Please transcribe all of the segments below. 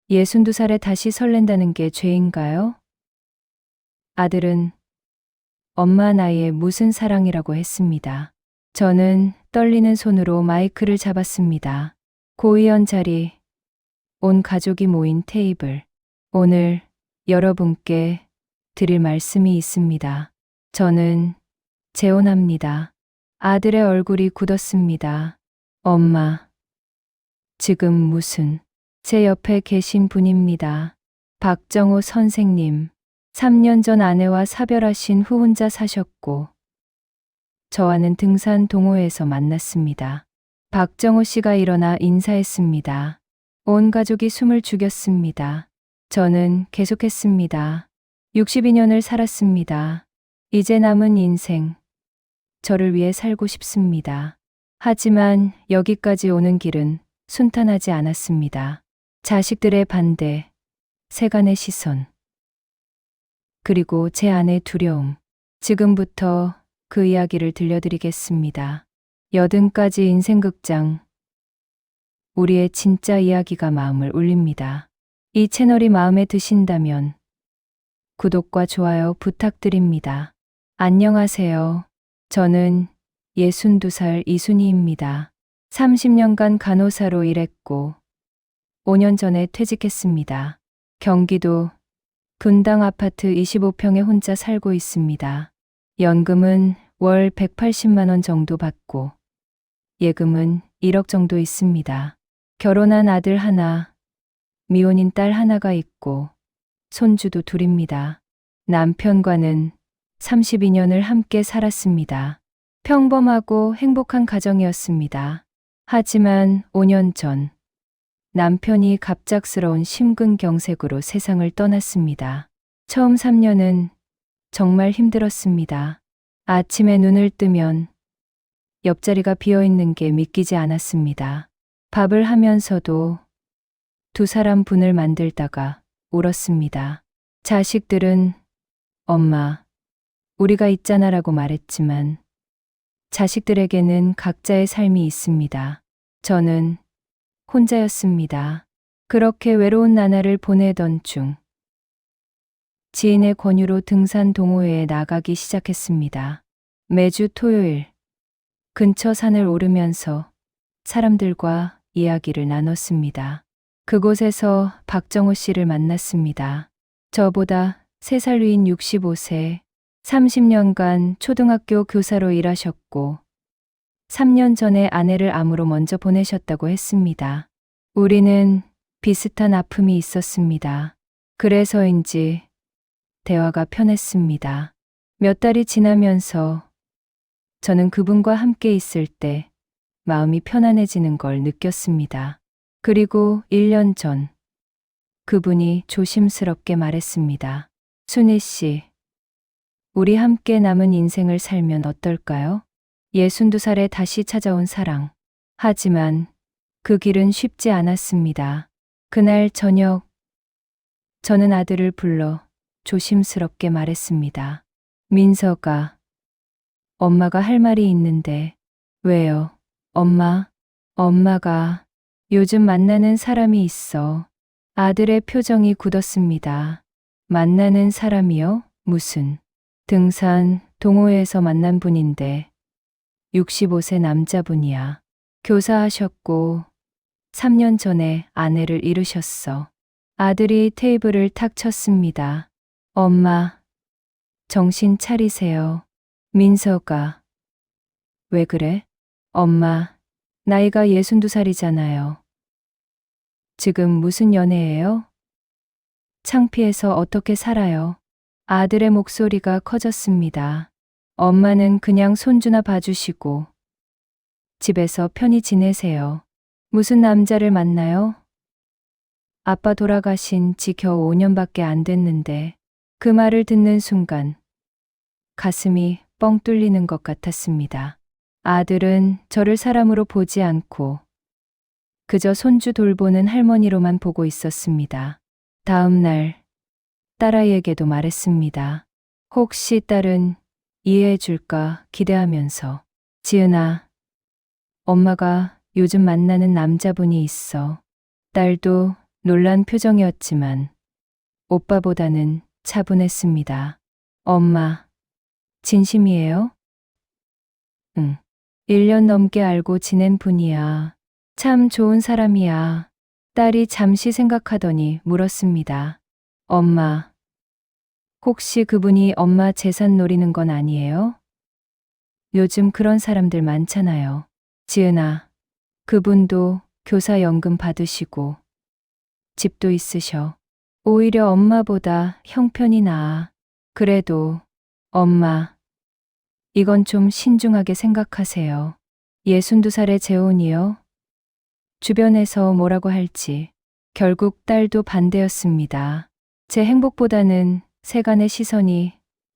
62살에 다시 설렌다는 게 죄인가요? 아들은 엄마 나이에 무슨 사랑이라고 했습니다. 저는 떨리는 손으로 마이크를 잡았습니다. 고의원 자리, 온 가족이 모인 테이블. 오늘 여러분께 드릴 말씀이 있습니다. 저는 재혼합니다. 아들의 얼굴이 굳었습니다. 엄마, 지금 무슨, 제 옆에 계신 분입니다. 박정호 선생님, 3년 전 아내와 사별하신 후 혼자 사셨고, 저와는 등산 동호회에서 만났습니다. 박정호 씨가 일어나 인사했습니다. 온 가족이 숨을 죽였습니다. 저는 계속했습니다. 62년을 살았습니다. 이제 남은 인생, 저를 위해 살고 싶습니다. 하지만 여기까지 오는 길은 순탄하지 않았습니다. 자식들의 반대, 세간의 시선, 그리고 제 안의 두려움. 지금부터 그 이야기를 들려드리겠습니다. 80가지 인생극장, 우리의 진짜 이야기가 마음을 울립니다. 이 채널이 마음에 드신다면 구독과 좋아요 부탁드립니다. 안녕하세요. 저는 62살 이순희입니다. 30년간 간호사로 일했고 5년 전에 퇴직했습니다. 경기도 분당 아파트 25평에 혼자 살고 있습니다. 연금은 월 180만 원 정도 받고 예금은 1억 정도 있습니다. 결혼한 아들 하나, 미혼인 딸 하나가 있고 손주도 둘입니다. 남편과는 32년을 함께 살았습니다. 평범하고 행복한 가정이었습니다. 하지만 5년 전 남편이 갑작스러운 심근경색으로 세상을 떠났습니다. 처음 3년은 정말 힘들었습니다. 아침에 눈을 뜨면 옆자리가 비어있는 게 믿기지 않았습니다. 밥을 하면서도 두 사람 분을 만들다가 울었습니다. 자식들은 엄마, 우리가 있잖아라고 말했지만 자식들에게는 각자의 삶이 있습니다. 저는 혼자였습니다. 그렇게 외로운 나날을 보내던 중 지인의 권유로 등산 동호회에 나가기 시작했습니다. 매주 토요일 근처 산을 오르면서 사람들과 이야기를 나눴습니다. 그곳에서 박정호 씨를 만났습니다. 저보다 3살 위인 65세, 30년간 초등학교 교사로 일하셨고 3년 전에 아내를 암으로 먼저 보내셨다고 했습니다. 우리는 비슷한 아픔이 있었습니다. 그래서인지 대화가 편했습니다. 몇 달이 지나면서 저는 그분과 함께 있을 때 마음이 편안해지는 걸 느꼈습니다. 그리고 1년 전 그분이 조심스럽게 말했습니다. 순희 씨, 우리 함께 남은 인생을 살면 어떨까요? 62살에 다시 찾아온 사랑. 하지만 그 길은 쉽지 않았습니다. 그날 저녁 저는 아들을 불러 조심스럽게 말했습니다. 민서가, 엄마가 할 말이 있는데. 왜요? 엄마, 엄마가 요즘 만나는 사람이 있어. 아들의 표정이 굳었습니다. 만나는 사람이요? 무슨? 등산 동호회에서 만난 분인데 65세 남자분이야. 교사하셨고 3년 전에 아내를 잃으셨어. 아들이 테이블을 탁 쳤습니다. 엄마, 정신 차리세요. 민서가, 왜 그래? 엄마, 나이가 62살이잖아요. 지금 무슨 연애예요? 창피해서 어떻게 살아요? 아들의 목소리가 커졌습니다. 엄마는 그냥 손주나 봐주시고 집에서 편히 지내세요. 무슨 남자를 만나요? 아빠 돌아가신 지 겨우 5년밖에 안 됐는데. 그 말을 듣는 순간 가슴이 뻥 뚫리는 것 같았습니다. 아들은 저를 사람으로 보지 않고 그저 손주 돌보는 할머니로만 보고 있었습니다. 다음 날 딸아이에게도 말했습니다. 혹시 딸은 이해해 줄까 기대하면서. 지은아, 엄마가 요즘 만나는 남자분이 있어. 딸도 놀란 표정이었지만 오빠보다는 차분했습니다. 엄마, 진심이에요? 응. 1년 넘게 알고 지낸 분이야. 참 좋은 사람이야. 딸이 잠시 생각하더니 물었습니다. 엄마, 혹시 그분이 엄마 재산 노리는 건 아니에요? 요즘 그런 사람들 많잖아요. 지은아, 그분도 교사 연금 받으시고 집도 있으셔. 오히려 엄마보다 형편이 나아. 그래도 엄마, 이건 좀 신중하게 생각하세요. 62살의 재혼이요. 주변에서 뭐라고 할지 결국 딸도 반대였습니다. 제 행복보다는 세간의 시선이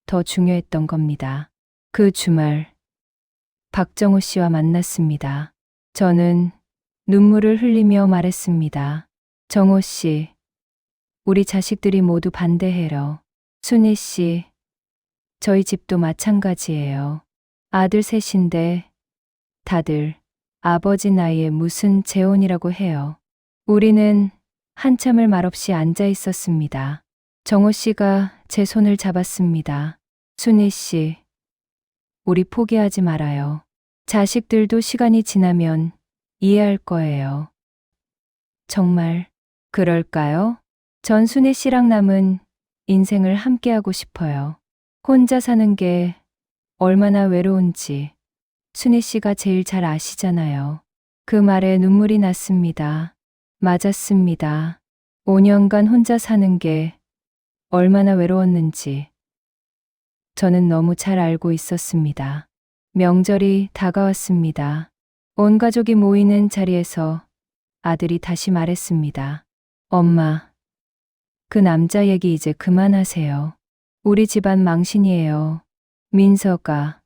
더 중요했던 겁니다. 그 주말 박정우 씨와 만났습니다. 저는 눈물을 흘리며 말했습니다. 정호 씨, 우리 자식들이 모두 반대해요. 순희 씨, 저희 집도 마찬가지예요. 아들 셋인데 다들 아버지 나이에 무슨 재혼이라고 해요. 우리는 한참을 말없이 앉아 있었습니다. 정호 씨가 제 손을 잡았습니다. 순희 씨, 우리 포기하지 말아요. 자식들도 시간이 지나면 이해할 거예요. 정말 그럴까요? 전 순희 씨랑 남은 인생을 함께하고 싶어요. 혼자 사는 게 얼마나 외로운지 순희 씨가 제일 잘 아시잖아요. 그 말에 눈물이 났습니다. 맞았습니다. 5년간 혼자 사는 게 얼마나 외로웠는지 저는 너무 잘 알고 있었습니다. 명절이 다가왔습니다. 온 가족이 모이는 자리에서 아들이 다시 말했습니다. 엄마, 그 남자 얘기 이제 그만하세요. 우리 집안 망신이에요. 민서가,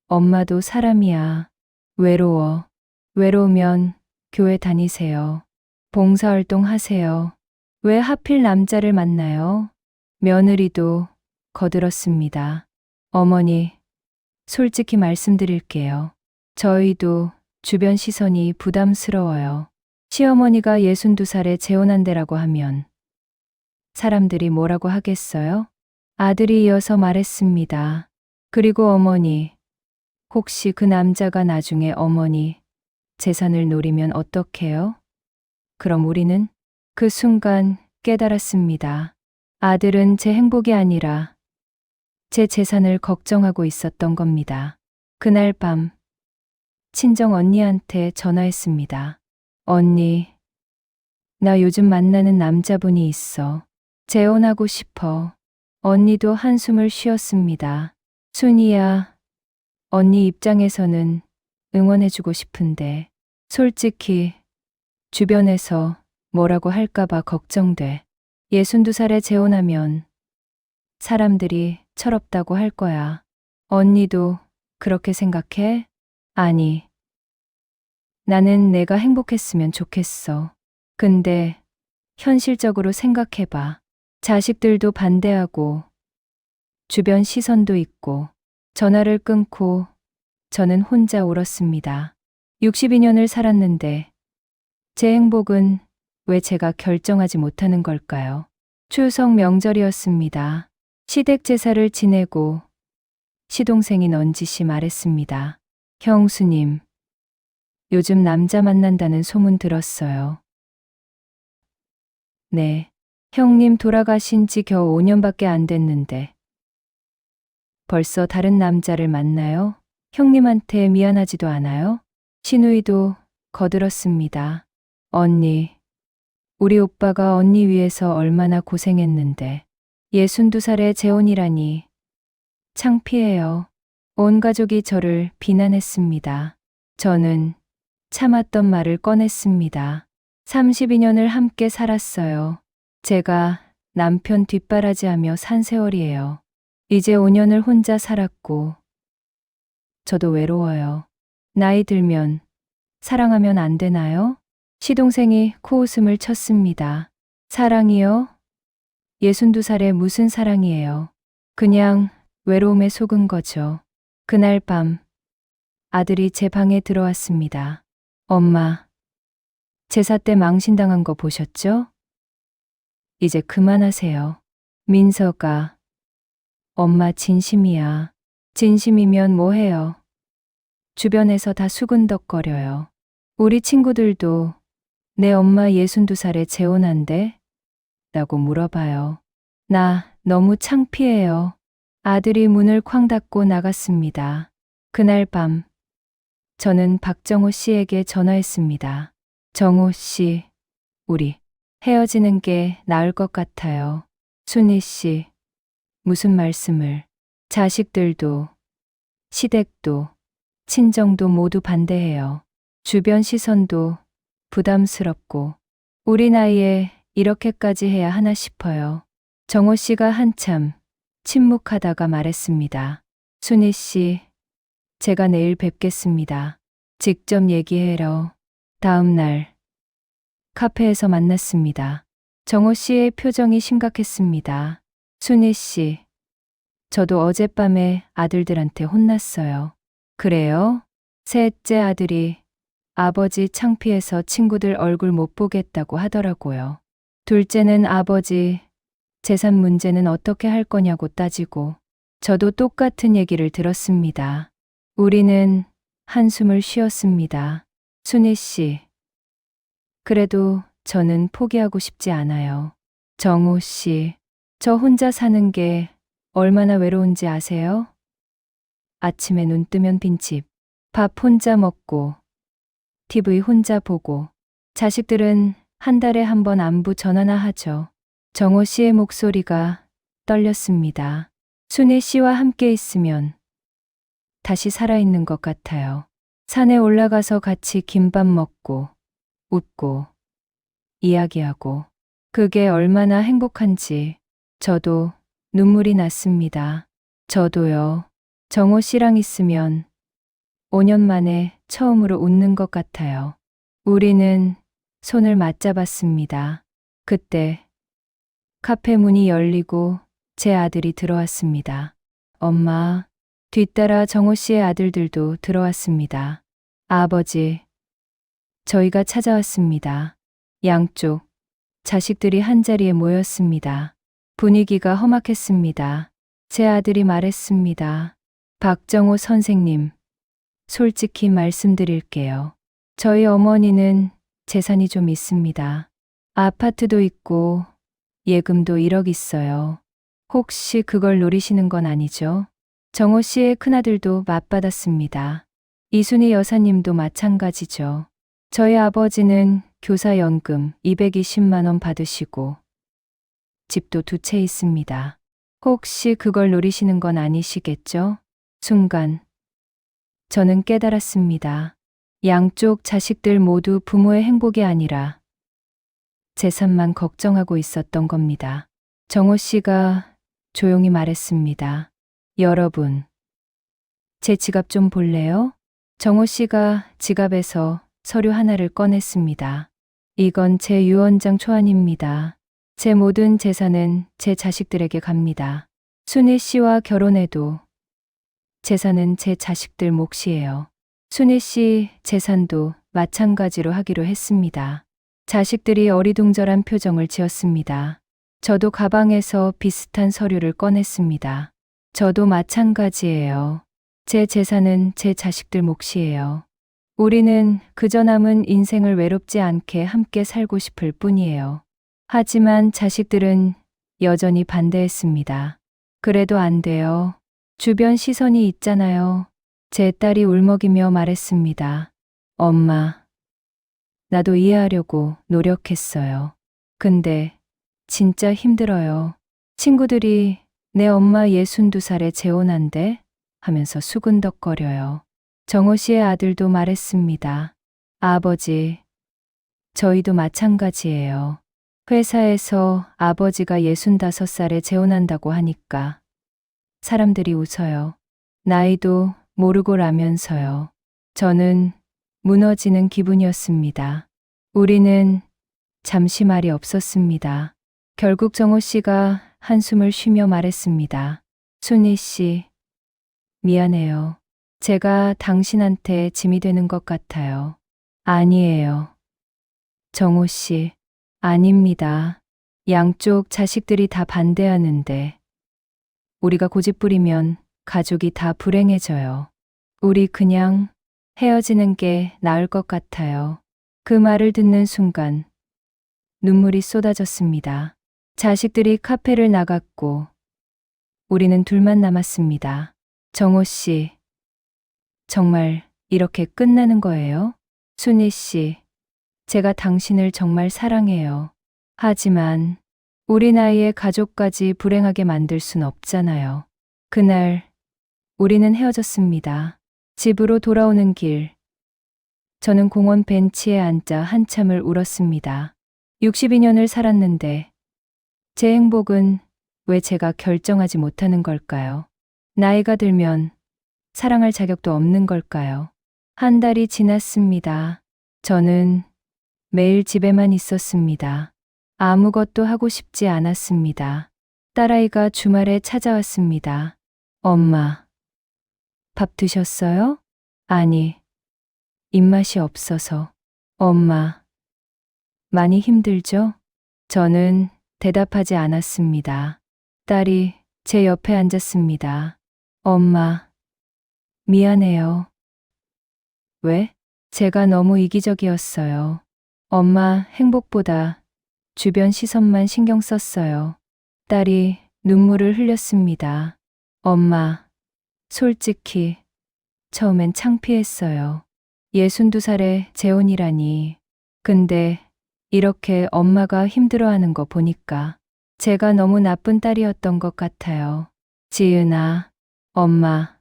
엄마도 사람이야. 외로워. 외로우면 교회 다니세요. 봉사활동 하세요. 왜 하필 남자를 만나요? 며느리도 거들었습니다. 어머니, 솔직히 말씀드릴게요. 저희도 주변 시선이 부담스러워요. 시어머니가 62살에 재혼한대라고 하면 사람들이 뭐라고 하겠어요? 아들이 이어서 말했습니다. 그리고 어머니, 혹시 그 남자가 나중에 어머니 재산을 노리면 어떡해요? 그럼 우리는? 그 순간 깨달았습니다. 아들은 제 행복이 아니라 제 재산을 걱정하고 있었던 겁니다. 그날 밤 친정 언니한테 전화했습니다. 언니, 나 요즘 만나는 남자분이 있어. 재혼하고 싶어. 언니도 한숨을 쉬었습니다. 순이야, 언니 입장에서는 응원해주고 싶은데 솔직히 주변에서 뭐라고 할까봐 걱정돼. 62살에 재혼하면 사람들이 철없다고 할 거야. 언니도 그렇게 생각해? 아니, 나는 내가 행복했으면 좋겠어. 근데 현실적으로 생각해봐. 자식들도 반대하고 주변 시선도 있고. 전화를 끊고 저는 혼자 울었습니다. 62년을 살았는데 제 행복은 왜 제가 결정하지 못하는 걸까요? 추석 명절이었습니다. 시댁 제사를 지내고 시동생인 언지 씨 말했습니다. 형수님, 요즘 남자 만난다는 소문 들었어요. 네, 형님 돌아가신 지 겨우 5년밖에 안 됐는데 벌써 다른 남자를 만나요? 형님한테 미안하지도 않아요? 신우이도 거들었습니다. 언니, 우리 오빠가 언니 위해서 얼마나 고생했는데 62살의 재혼이라니 창피해요. 온 가족이 저를 비난했습니다. 저는 참았던 말을 꺼냈습니다. 32년을 함께 살았어요. 제가 남편 뒷바라지하며 산 세월이에요. 이제 5년을 혼자 살았고 저도 외로워요. 나이 들면 사랑하면 안 되나요? 시동생이 코웃음을 쳤습니다. 사랑이요? 62살에 무슨 사랑이에요? 그냥 외로움에 속은 거죠. 그날 밤 아들이 제 방에 들어왔습니다. 엄마, 제사 때 망신당한 거 보셨죠? 이제 그만하세요. 민서가, 엄마 진심이야. 진심이면 뭐해요. 주변에서 다 수근덕거려요. 우리 친구들도 내 엄마 62살에 재혼한대? 라고 물어봐요. 나 너무 창피해요. 아들이 문을 쾅 닫고 나갔습니다. 그날 밤, 저는 박정호 씨에게 전화했습니다. 정호 씨, 우리 헤어지는 게 나을 것 같아요. 순희 씨, 무슨 말씀을. 자식들도, 시댁도, 친정도 모두 반대해요. 주변 시선도 부담스럽고, 우리 나이에 이렇게까지 해야 하나 싶어요. 정호 씨가 한참 침묵하다가 말했습니다. 순희 씨, 제가 내일 뵙겠습니다. 직접 얘기해요. 다음 날, 카페에서 만났습니다. 정호 씨의 표정이 심각했습니다. 순희 씨, 저도 어젯밤에 아들들한테 혼났어요. 그래요? 셋째 아들이 아버지 창피해서 친구들 얼굴 못 보겠다고 하더라고요. 둘째는 아버지 재산 문제는 어떻게 할 거냐고 따지고, 저도 똑같은 얘기를 들었습니다. 우리는 한숨을 쉬었습니다. 순희 씨, 그래도 저는 포기하고 싶지 않아요. 정호 씨, 저 혼자 사는 게 얼마나 외로운지 아세요? 아침에 눈 뜨면 빈집, 밥 혼자 먹고, TV 혼자 보고, 자식들은 한 달에 한 번 안부 전화나 하죠. 정호 씨의 목소리가 떨렸습니다. 순희 씨와 함께 있으면 다시 살아있는 것 같아요. 산에 올라가서 같이 김밥 먹고, 웃고, 이야기하고, 그게 얼마나 행복한지 저도 눈물이 났습니다. 저도요. 정호 씨랑 있으면 5년 만에 처음으로 웃는 것 같아요. 우리는 손을 맞잡았습니다. 그때 카페 문이 열리고 제 아들이 들어왔습니다. 엄마, 뒤따라 정호 씨의 아들들도 들어왔습니다. 아버지, 저희가 찾아왔습니다. 양쪽 자식들이 한자리에 모였습니다. 분위기가 험악했습니다. 제 아들이 말했습니다. 박정호 선생님, 솔직히 말씀드릴게요. 저희 어머니는 재산이 좀 있습니다. 아파트도 있고 예금도 1억 있어요. 혹시 그걸 노리시는 건 아니죠? 정호 씨의 큰아들도 맞받았습니다. 이순희 여사님도 마찬가지죠. 저희 아버지는 교사연금 220만 원 받으시고 집도 2채 있습니다. 혹시 그걸 노리시는 건 아니시겠죠? 순간 저는 깨달았습니다. 양쪽 자식들 모두 부모의 행복이 아니라 재산만 걱정하고 있었던 겁니다. 정호 씨가 조용히 말했습니다. 여러분, 제 지갑 좀 볼래요? 정호 씨가 지갑에서 서류 하나를 꺼냈습니다. 이건 제 유언장 초안입니다. 제 모든 재산은 제 자식들에게 갑니다. 순희 씨와 결혼해도 재산은 제 자식들 몫이에요. 순희 씨 재산도 마찬가지로 하기로 했습니다. 자식들이 어리둥절한 표정을 지었습니다. 저도 가방에서 비슷한 서류를 꺼냈습니다. 저도 마찬가지예요. 제 재산은 제 자식들 몫이에요. 우리는 그저 남은 인생을 외롭지 않게 함께 살고 싶을 뿐이에요. 하지만 자식들은 여전히 반대했습니다. 그래도 안 돼요. 주변 시선이 있잖아요. 제 딸이 울먹이며 말했습니다. 엄마, 나도 이해하려고 노력했어요. 근데 진짜 힘들어요. 친구들이 내 엄마 62살에 재혼한대 하면서 수근덕거려요. 정호 씨의 아들도 말했습니다. 아버지, 저희도 마찬가지예요. 회사에서 아버지가 65살에 재혼한다고 하니까 사람들이 웃어요. 나이도 모르고 라면서요. 저는 무너지는 기분이었습니다. 우리는 잠시 말이 없었습니다. 결국 정호 씨가 한숨을 쉬며 말했습니다. 순희 씨, 미안해요. 제가 당신한테 짐이 되는 것 같아요. 아니에요. 정호 씨, 아닙니다. 양쪽 자식들이 다 반대하는데 우리가 고집부리면 가족이 다 불행해져요. 우리 그냥 헤어지는 게 나을 것 같아요. 그 말을 듣는 순간 눈물이 쏟아졌습니다. 자식들이 카페를 나갔고 우리는 둘만 남았습니다. 정호 씨, 정말 이렇게 끝나는 거예요? 순희 씨, 제가 당신을 정말 사랑해요. 하지만 우리 나이의 가족까지 불행하게 만들 순 없잖아요. 그날 우리는 헤어졌습니다. 집으로 돌아오는 길, 저는 공원 벤치에 앉아 한참을 울었습니다. 62년을 살았는데 제 행복은 왜 제가 결정하지 못하는 걸까요? 나이가 들면 사랑할 자격도 없는 걸까요? 한 달이 지났습니다. 저는 매일 집에만 있었습니다. 아무것도 하고 싶지 않았습니다. 딸아이가 주말에 찾아왔습니다. 엄마, 밥 드셨어요? 아니, 입맛이 없어서. 엄마, 많이 힘들죠? 저는 대답하지 않았습니다. 딸이 제 옆에 앉았습니다. 엄마, 미안해요. 왜? 제가 너무 이기적이었어요. 엄마 행복보다 주변 시선만 신경 썼어요. 딸이 눈물을 흘렸습니다. 엄마, 솔직히 처음엔 창피했어요. 62살의 재혼이라니. 근데 이렇게 엄마가 힘들어하는 거 보니까 제가 너무 나쁜 딸이었던 것 같아요. 지은아, 엄마,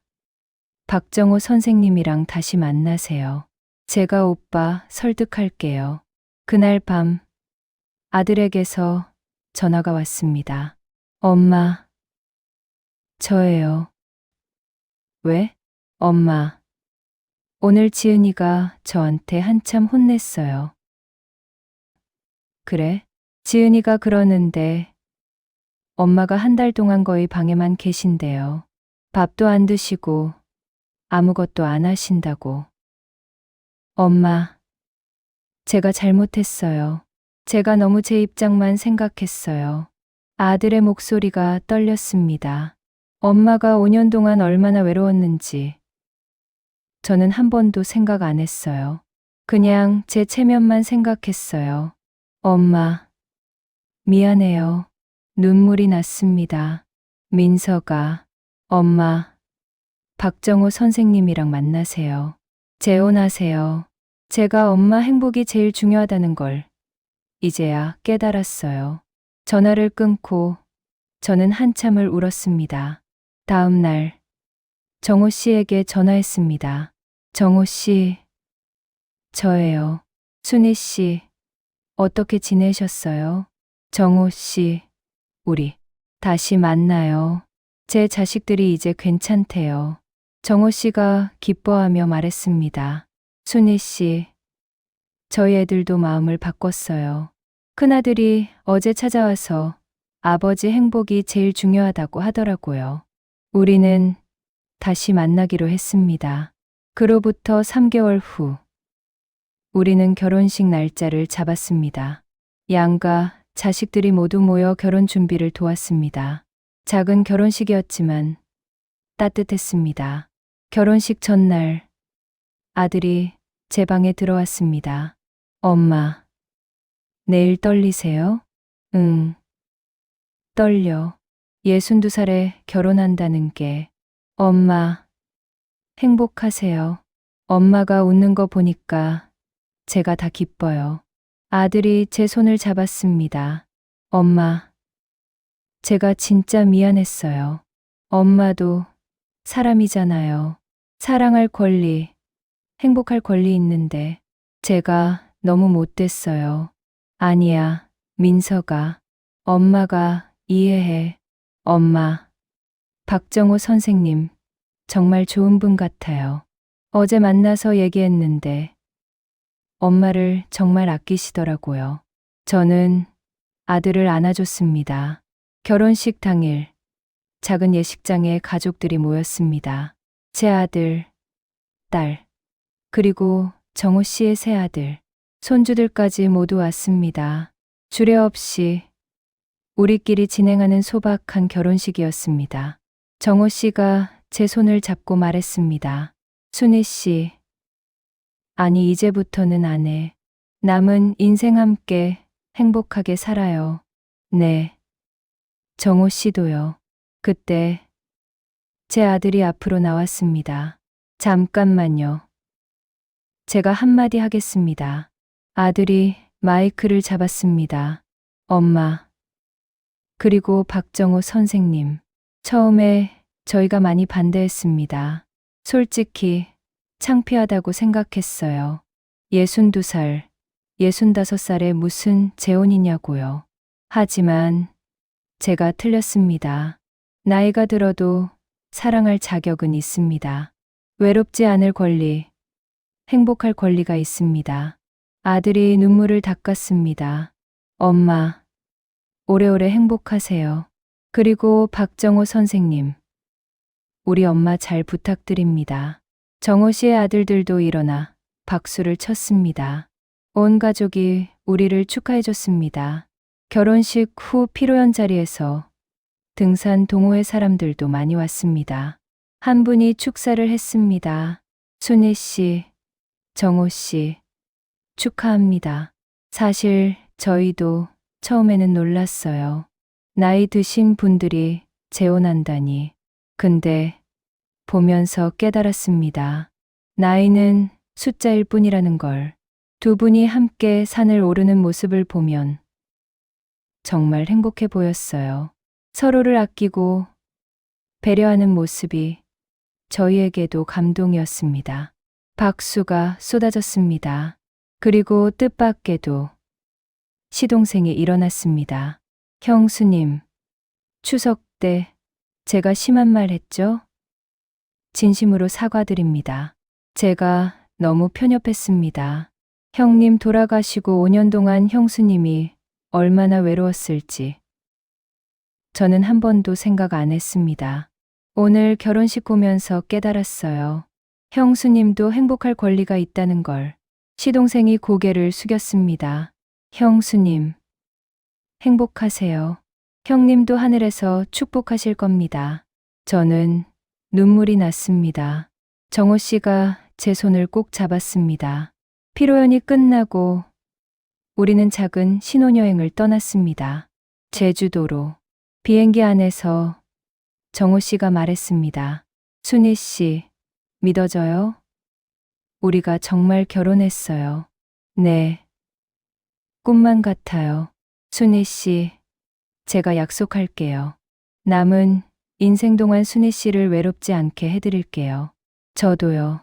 박정호 선생님이랑 다시 만나세요. 제가 오빠 설득할게요. 그날 밤 아들에게서 전화가 왔습니다. 엄마, 저예요. 왜? 엄마, 오늘 지은이가 저한테 한참 혼냈어요. 그래? 지은이가 그러는데 엄마가 한 달 동안 거의 방에만 계신대요. 밥도 안 드시고 아무것도 안 하신다고. 엄마, 제가 잘못했어요. 제가 너무 제 입장만 생각했어요. 아들의 목소리가 떨렸습니다. 엄마가 5년 동안 얼마나 외로웠는지 저는 한 번도 생각 안 했어요. 그냥 제 체면만 생각했어요. 엄마, 미안해요. 눈물이 났습니다. 민서가, 엄마, 박정호 선생님이랑 만나세요. 재혼하세요. 제가 엄마 행복이 제일 중요하다는 걸 이제야 깨달았어요. 전화를 끊고 저는 한참을 울었습니다. 다음 날 정호 씨에게 전화했습니다. 정호 씨, 저예요. 순희 씨, 어떻게 지내셨어요? 정호 씨, 우리 다시 만나요. 제 자식들이 이제 괜찮대요. 정호 씨가 기뻐하며 말했습니다. 순희 씨, 저희 애들도 마음을 바꿨어요. 큰아들이 어제 찾아와서 아버지 행복이 제일 중요하다고 하더라고요. 우리는 다시 만나기로 했습니다. 그로부터 3개월 후, 우리는 결혼식 날짜를 잡았습니다. 양가 자식들이 모두 모여 결혼 준비를 도왔습니다. 작은 결혼식이었지만 따뜻했습니다. 결혼식 전날 아들이 제 방에 들어왔습니다. 엄마, 내일 떨리세요? 응, 떨려. 62살에 결혼한다는 게. 엄마, 행복하세요. 엄마가 웃는 거 보니까 제가 다 기뻐요. 아들이 제 손을 잡았습니다. 엄마, 제가 진짜 미안했어요. 엄마도 사람이잖아요. 사랑할 권리, 행복할 권리 있는데 제가 너무 못됐어요. 아니야, 민서가. 엄마가 이해해. 엄마, 박정호 선생님, 정말 좋은 분 같아요. 어제 만나서 얘기했는데 엄마를 정말 아끼시더라고요. 저는 아들을 안아줬습니다. 결혼식 당일 작은 예식장에 가족들이 모였습니다. 제 아들, 딸, 그리고 정호 씨의 새 아들. 손주들까지 모두 왔습니다. 주례 없이 우리끼리 진행하는 소박한 결혼식이었습니다. 정호 씨가 제 손을 잡고 말했습니다. 순희 씨, 아니 이제부터는 안 해. 남은 인생 함께 행복하게 살아요. 네. 정호 씨도요. 그때 제 아들이 앞으로 나왔습니다. 잠깐만요. 제가 한마디 하겠습니다. 아들이 마이크를 잡았습니다. 엄마. 그리고 박정호 선생님. 처음에 저희가 많이 반대했습니다. 솔직히 창피하다고 생각했어요. 62살, 65살에 무슨 재혼이냐고요. 하지만 제가 틀렸습니다. 나이가 들어도 사랑할 자격은 있습니다. 외롭지 않을 권리, 행복할 권리가 있습니다. 아들이 눈물을 닦았습니다. 엄마, 오래오래 행복하세요. 그리고 박정호 선생님, 우리 엄마 잘 부탁드립니다. 정호 씨의 아들들도 일어나 박수를 쳤습니다. 온 가족이 우리를 축하해줬습니다. 결혼식 후 피로연 자리에서 등산 동호회 사람들도 많이 왔습니다. 한 분이 축사를 했습니다. 순희 씨, 정호 씨, 축하합니다. 사실 저희도 처음에는 놀랐어요. 나이 드신 분들이 재혼한다니. 근데 보면서 깨달았습니다. 나이는 숫자일 뿐이라는 걸. 두 분이 함께 산을 오르는 모습을 보면 정말 행복해 보였어요. 서로를 아끼고 배려하는 모습이 저희에게도 감동이었습니다. 박수가 쏟아졌습니다. 그리고 뜻밖에도 시동생이 일어났습니다. 형수님, 추석 때 제가 심한 말 했죠? 진심으로 사과드립니다. 제가 너무 편협했습니다. 형님 돌아가시고 5년 동안 형수님이 얼마나 외로웠을지 저는 한 번도 생각 안 했습니다. 오늘 결혼식 보면서 깨달았어요. 형수님도 행복할 권리가 있다는 걸. 시동생이 고개를 숙였습니다. 형수님, 행복하세요. 형님도 하늘에서 축복하실 겁니다. 저는 눈물이 났습니다. 정호 씨가 제 손을 꼭 잡았습니다. 피로연이 끝나고 우리는 작은 신혼여행을 떠났습니다. 제주도로. 비행기 안에서 정호 씨가 말했습니다. 순희 씨, 믿어져요? 우리가 정말 결혼했어요. 네. 꿈만 같아요. 순희 씨, 제가 약속할게요. 남은 인생 동안 순희 씨를 외롭지 않게 해드릴게요. 저도요.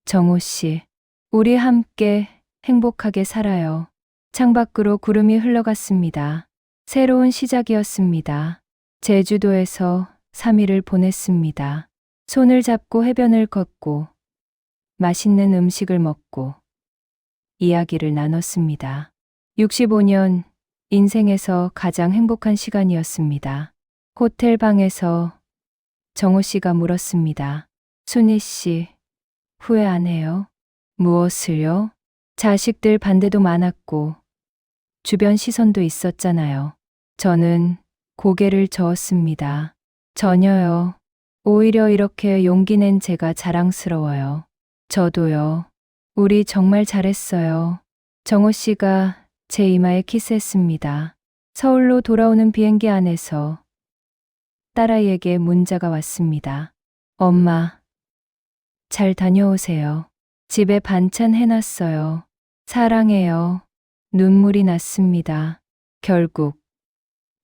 정호 씨, 우리 함께 행복하게 살아요. 창밖으로 구름이 흘러갔습니다. 새로운 시작이었습니다. 제주도에서 3일을 보냈습니다. 손을 잡고 해변을 걷고 맛있는 음식을 먹고 이야기를 나눴습니다. 65년 인생에서 가장 행복한 시간이었습니다. 호텔 방에서 정호 씨가 물었습니다. 순희 씨, 후회 안 해요? 무엇을요? 자식들 반대도 많았고 주변 시선도 있었잖아요. 저는 고개를 저었습니다. 전혀요. 오히려 이렇게 용기 낸 제가 자랑스러워요. 저도요. 우리 정말 잘했어요. 정호 씨가 제 이마에 키스했습니다. 서울로 돌아오는 비행기 안에서 딸아이에게 문자가 왔습니다. 엄마, 잘 다녀오세요. 집에 반찬 해놨어요. 사랑해요. 눈물이 났습니다. 결국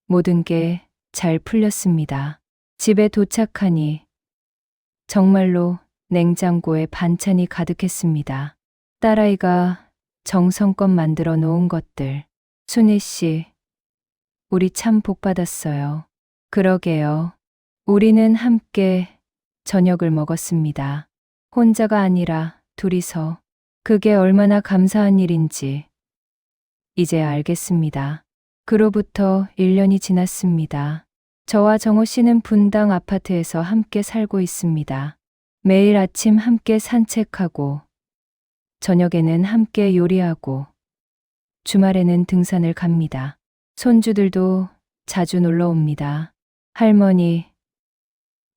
모든 게 잘 풀렸습니다. 집에 도착하니 정말로 냉장고에 반찬이 가득했습니다. 딸아이가 정성껏 만들어 놓은 것들. 순희 씨, 우리 참 복 받았어요. 그러게요. 우리는 함께 저녁을 먹었습니다. 혼자가 아니라 둘이서. 그게 얼마나 감사한 일인지 이제 알겠습니다. 그로부터 1년이 지났습니다. 저와 정호 씨는 분당 아파트에서 함께 살고 있습니다. 매일 아침 함께 산책하고 저녁에는 함께 요리하고 주말에는 등산을 갑니다. 손주들도 자주 놀러 옵니다. 할머니,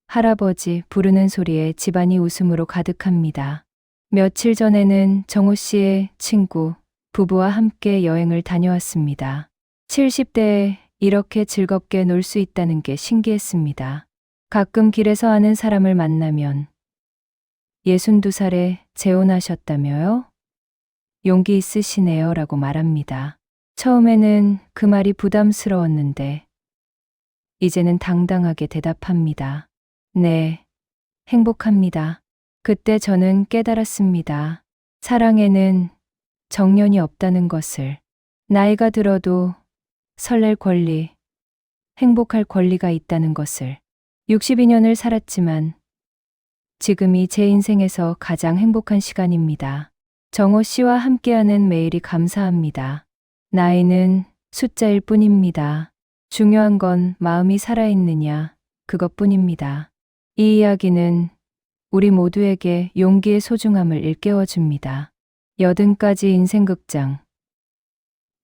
할아버지 부르는 소리에 집안이 웃음으로 가득합니다. 며칠 전에는 정호 씨의 친구, 부부와 함께 여행을 다녀왔습니다. 70대에 이렇게 즐겁게 놀 수 있다는 게 신기했습니다. 가끔 길에서 아는 사람을 만나면 62살에 재혼하셨다며요? 용기 있으시네요 라고 말합니다. 처음에는 그 말이 부담스러웠는데 이제는 당당하게 대답합니다. 네, 행복합니다. 그때 저는 깨달았습니다. 사랑에는 정년이 없다는 것을. 나이가 들어도 설렐 권리, 행복할 권리가 있다는 것을. 62년을 살았지만 지금이 제 인생에서 가장 행복한 시간입니다. 정호 씨와 함께하는 매일이 감사합니다. 나이는 숫자일 뿐입니다. 중요한 건 마음이 살아있느냐, 그것뿐입니다. 이 이야기는 우리 모두에게 용기의 소중함을 일깨워줍니다. 80가지 인생극장.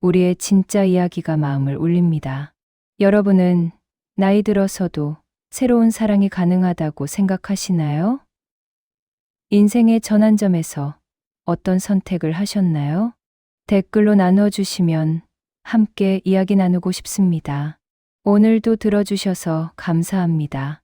우리의 진짜 이야기가 마음을 울립니다. 여러분은 나이 들어서도 새로운 사랑이 가능하다고 생각하시나요? 인생의 전환점에서 어떤 선택을 하셨나요? 댓글로 나눠주시면 함께 이야기 나누고 싶습니다. 오늘도 들어주셔서 감사합니다.